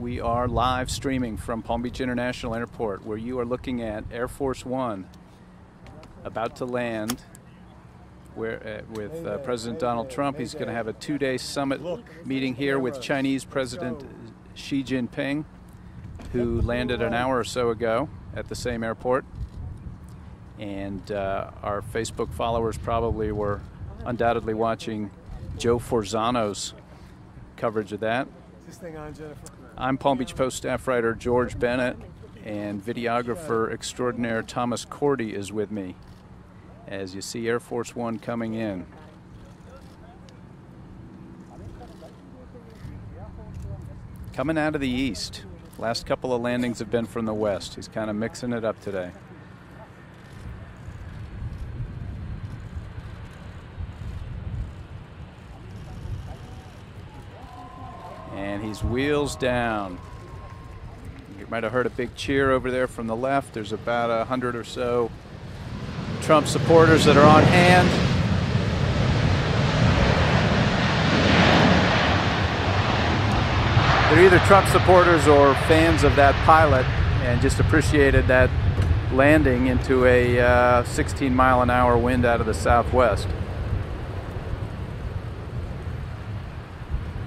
We are live streaming from Palm Beach International Airport, where you are looking at Air Force One about to land with President Donald Trump. He's going to have a two-day summit meeting here with Chinese President Xi Jinping, who landed an hour or so ago at the same airport. And our Facebook followers probably were undoubtedly watching Joe Forzano's coverage of that. I'm Palm Beach Post staff writer George Bennett, and videographer extraordinaire Thomas Cordy is with me as you see Air Force One coming in. Coming out of the east. Last couple of landings have been from the west. He's kind of mixing it up today. And he's wheels down. You might have heard a big cheer over there from the left. There's about 100 or so Trump supporters that are on hand. They're either Trump supporters or fans of that pilot and just appreciated that landing into a 16-mile-an-hour wind out of the southwest.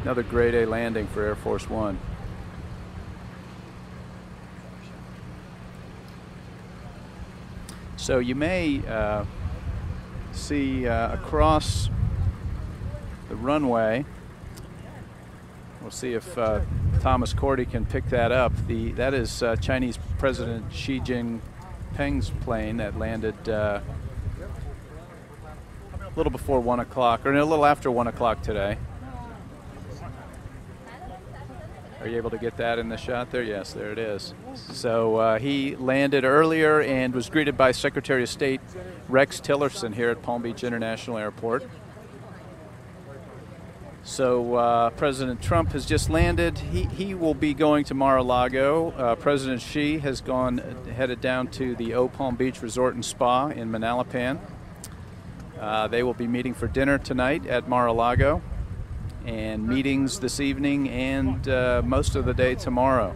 Another grade A landing for Air Force One. So you may see across the runway, we'll see if Thomas Cordy can pick that up. That is Chinese President Xi Jinping's plane that landed a little before 1 o'clock, or a little after 1 o'clock today. Are you able to get that in the shot there? Yes, there it is. So he landed earlier and was greeted by Secretary of State Rex Tillerson here at Palm Beach International Airport. So President Trump has just landed. He will be going to Mar-a-Lago. President Xi has headed down to the O Palm Beach Resort and Spa in Manalapan. They will be meeting for dinner tonight at Mar-a-Lago, and meetings this evening and most of the day tomorrow.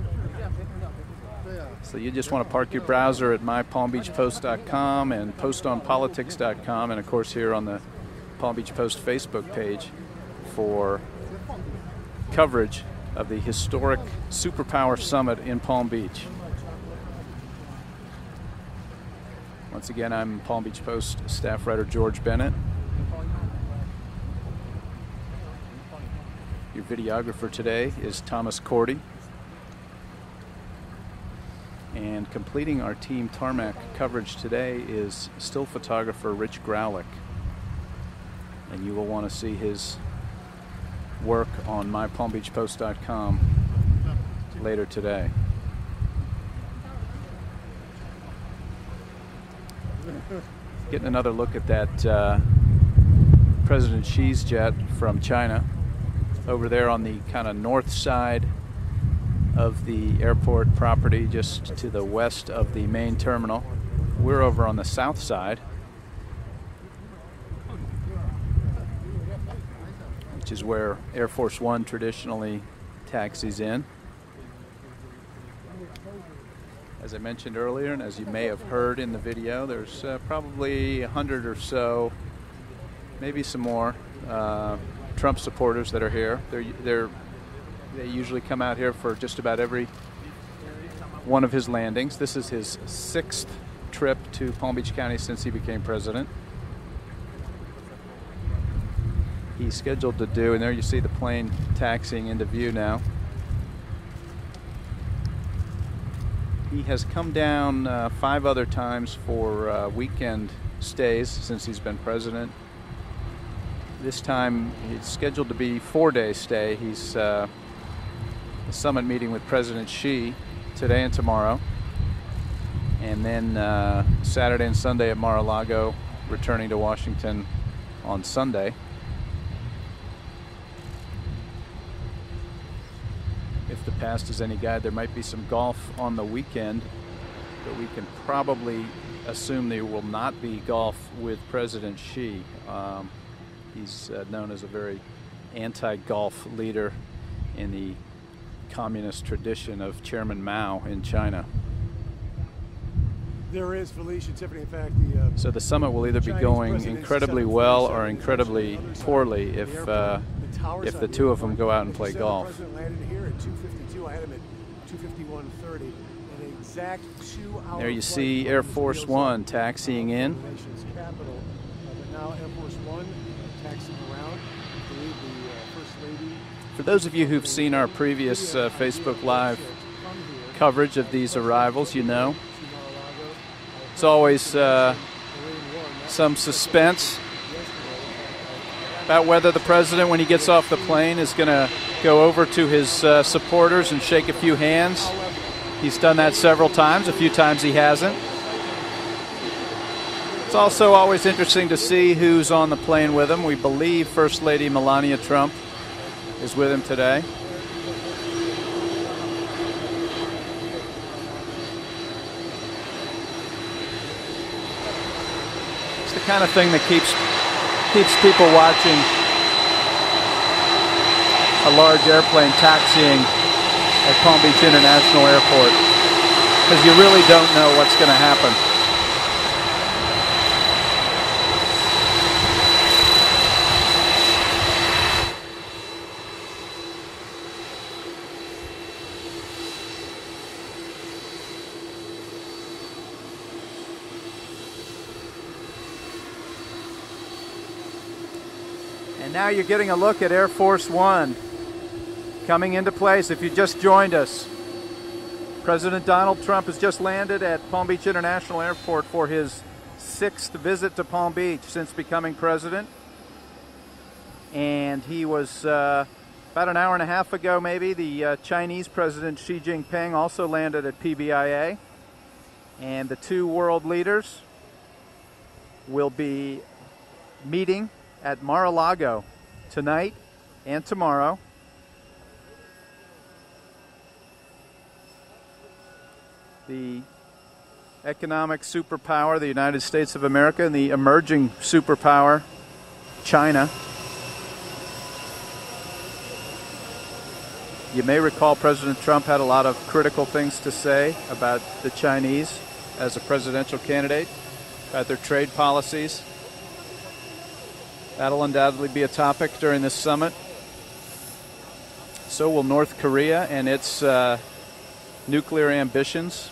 So you just want to park your browser at mypalmbeachpost.com and postonpolitics.com, and of course here on the Palm Beach Post Facebook page for coverage of the historic Superpower Summit in Palm Beach. Once again, I'm Palm Beach Post staff writer George Bennett. Your videographer today is Thomas Cordy. And completing our team tarmac coverage today is still photographer Rich Graulich. And you will want to see his work on mypalmbeachpost.com later today. Getting another look at that President Xi's jet from China over there on the kind of north side of the airport property, just to the west of the main terminal. We're over on the south side, which is where Air Force One traditionally taxis in. As I mentioned earlier, and as you may have heard in the video, there's probably 100 or so, maybe some more, Trump supporters that are here. They usually come out here for just about every one of his landings. This is his 6th trip to Palm Beach County since he became president. He's scheduled to do, and there you see the plane taxiing into view now. He has come down 5 other times for weekend stays since he's been president. This time it's scheduled to be 4-day stay. He's a summit meeting with President Xi today and tomorrow, and then Saturday and Sunday at Mar-a-Lago, returning to Washington on Sunday. If the past is any guide, there might be some golf on the weekend, but we can probably assume there will not be golf with President Xi. He's known as a very anti-golf leader in the communist tradition of Chairman Mao in China. There is, Felicia, Tiffany. In fact, so the summit will either be going incredibly well or incredibly poorly if the two of them go out and play golf. The president landed here at 2:52. I had him at 2:51:30. An exact 2-hour. There you see Air Force One taxiing in. The nation's capital. But now Air Force One taxiing around. I believe the First Lady. For those of you who've seen our previous Facebook Live coverage of these arrivals, you know it's always some suspense about whether the president, when he gets off the plane, is going to go over to his supporters and shake a few hands. He's done that several times. A few times he hasn't. It's also always interesting to see who's on the plane with him. We believe First Lady Melania Trump is with him today. It's the kind of thing that keeps people watching a large airplane taxiing at Palm Beach International Airport, because you really don't know what's going to happen. And now you're getting a look at Air Force One coming into place. If you just joined us, President Donald Trump has just landed at Palm Beach International Airport for his 6th visit to Palm Beach since becoming president. And he was, about an hour and a half ago maybe, the Chinese President Xi Jinping also landed at PBIA. And the two world leaders will be meeting at Mar-a-Lago tonight and tomorrow. The economic superpower, the United States of America, and the emerging superpower, China. You may recall President Trump had a lot of critical things to say about the Chinese as a presidential candidate, about their trade policies. That'll undoubtedly be a topic during this summit. So will North Korea and its nuclear ambitions.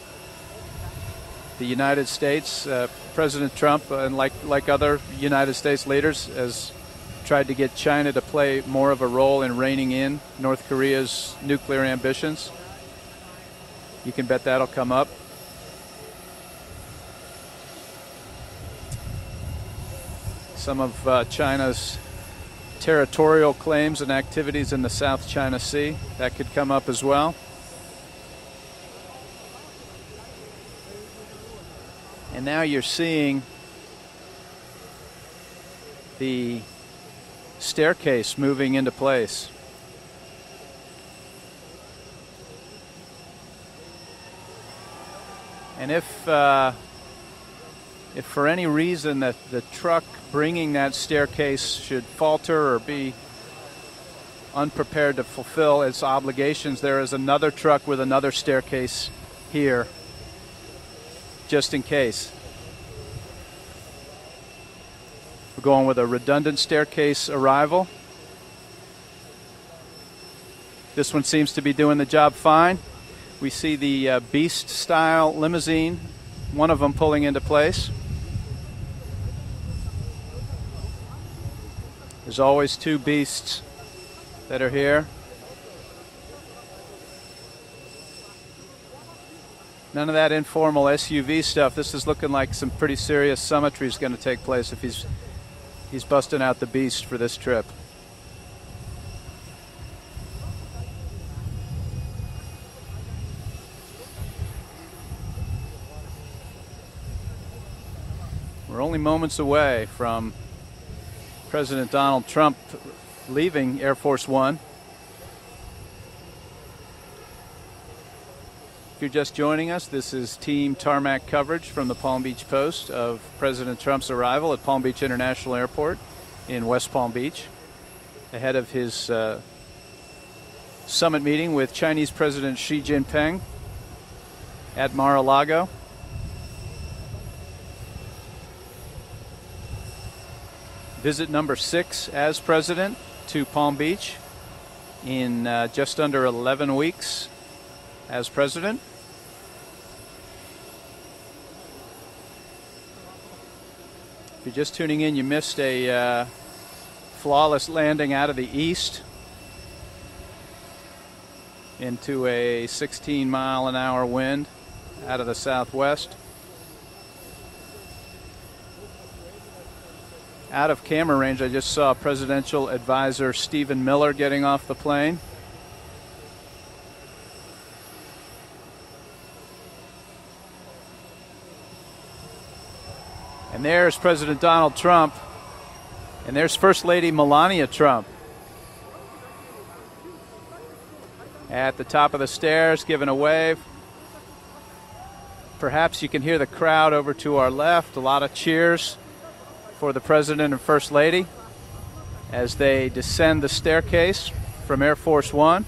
The United States, President Trump, and like other United States leaders, has tried to get China to play more of a role in reining in North Korea's nuclear ambitions. You can bet that'll come up. Some of China's territorial claims and activities in the South China Sea, that could come up as well. And now you're seeing the staircase moving into place. And if for any reason that the truck bringing that staircase should falter or be unprepared to fulfill its obligations, there is another truck with another staircase here, just in case. We're going with a redundant staircase arrival. This one seems to be doing the job fine. We see the Beast-style limousine, one of them pulling into place. There's always two beasts that are here. None of that informal SUV stuff. This is looking like some pretty serious summitry is going to take place if he's busting out the Beast for this trip. We're only moments away from President Donald Trump leaving Air Force One. If you're just joining us, this is Team Tarmac coverage from the Palm Beach Post of President Trump's arrival at Palm Beach International Airport in West Palm Beach, ahead of his summit meeting with Chinese President Xi Jinping at Mar-a-Lago. Visit number 6 as president to Palm Beach in just under 11 weeks as president. If you're just tuning in, you missed a flawless landing out of the east into a 16-mile-an-hour wind out of the southwest. Out of camera range, I just saw Presidential Advisor Stephen Miller getting off the plane. And there's President Donald Trump. And there's First Lady Melania Trump at the top of the stairs, giving a wave. Perhaps you can hear the crowd over to our left. A lot of cheers for the President and First Lady as they descend the staircase from Air Force One.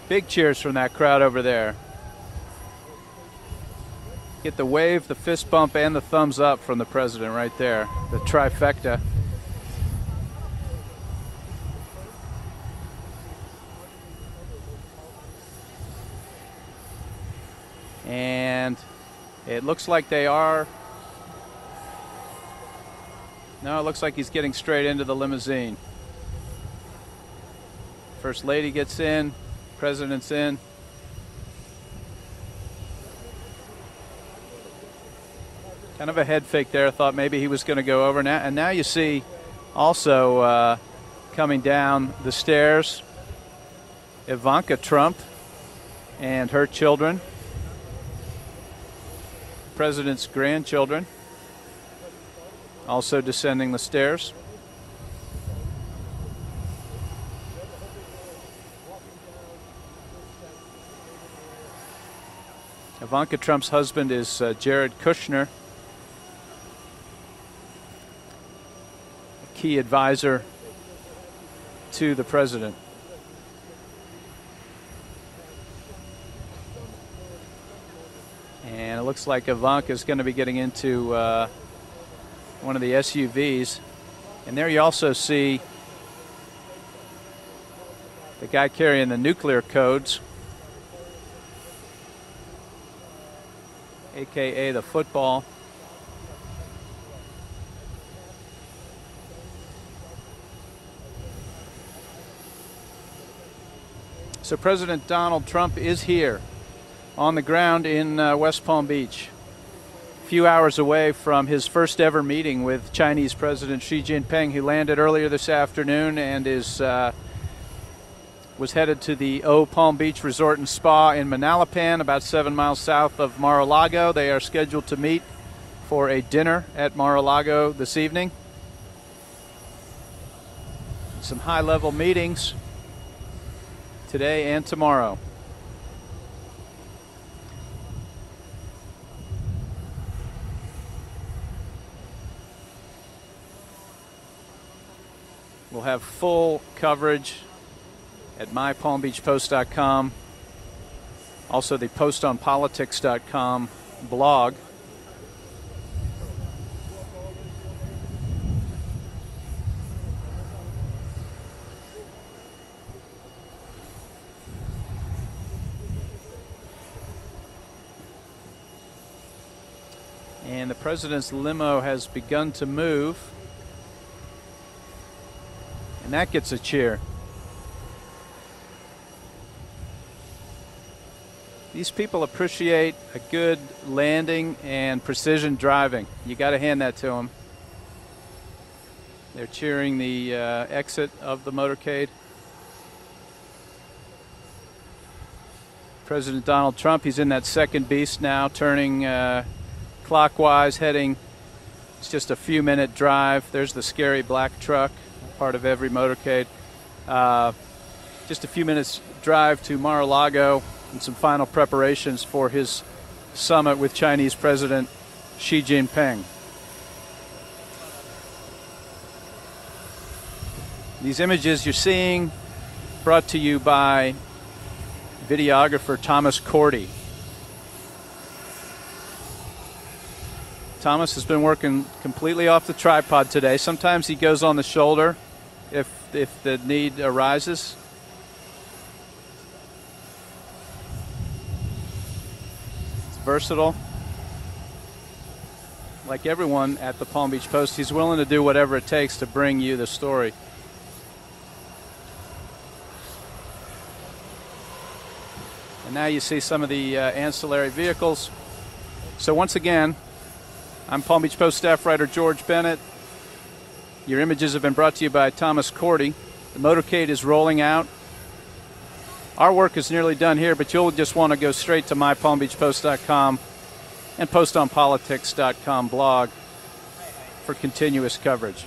Big cheers from that crowd over there. Get the wave, the fist bump, and the thumbs up from the President right there. The trifecta. And it looks like they are. No, it looks like he's getting straight into the limousine. First Lady gets in, President's in. Kind of a head fake there. I thought maybe he was going to go over. Now, and now you see also coming down the stairs Ivanka Trump and her children, President's grandchildren, also descending the stairs. Ivanka Trump's husband is Jared Kushner, a key advisor to the President. And it looks like Ivanka is going to be getting into one of the SUVs. And there you also see the guy carrying the nuclear codes, AKA the football. So President Donald Trump is here on the ground in West Palm Beach, a few hours away from his first ever meeting with Chinese President Xi Jinping, who landed earlier this afternoon and was headed to the O Palm Beach Resort and Spa in Manalapan, about 7 miles south of Mar-a-Lago. They are scheduled to meet for a dinner at Mar-a-Lago this evening. Some high-level meetings today and tomorrow. We'll have full coverage at mypalmbeachpost.com, also the postonpolitics.com blog. And the President's limo has begun to move. And that gets a cheer. These people appreciate a good landing and precision driving. You got to hand that to them. They're cheering the exit of the motorcade. President Donald Trump, he's in that second beast now, turning clockwise, heading. It's just a few-minute drive. There's the scary black truck, part of every motorcade. Just a few minutes drive to Mar-a-Lago and some final preparations for his summit with Chinese President Xi Jinping. These images you're seeing brought to you by videographer Thomas Cordy. Thomas has been working completely off the tripod today. Sometimes he goes on the shoulder if the need arises. It's versatile. Like everyone at the Palm Beach Post, he's willing to do whatever it takes to bring you the story. And now you see some of the ancillary vehicles. So once again, I'm Palm Beach Post staff writer George Bennett. Your images have been brought to you by Thomas Cordy. The motorcade is rolling out. Our work is nearly done here, but you'll just want to go straight to mypalmbeachpost.com and postonpolitics.com blog for continuous coverage.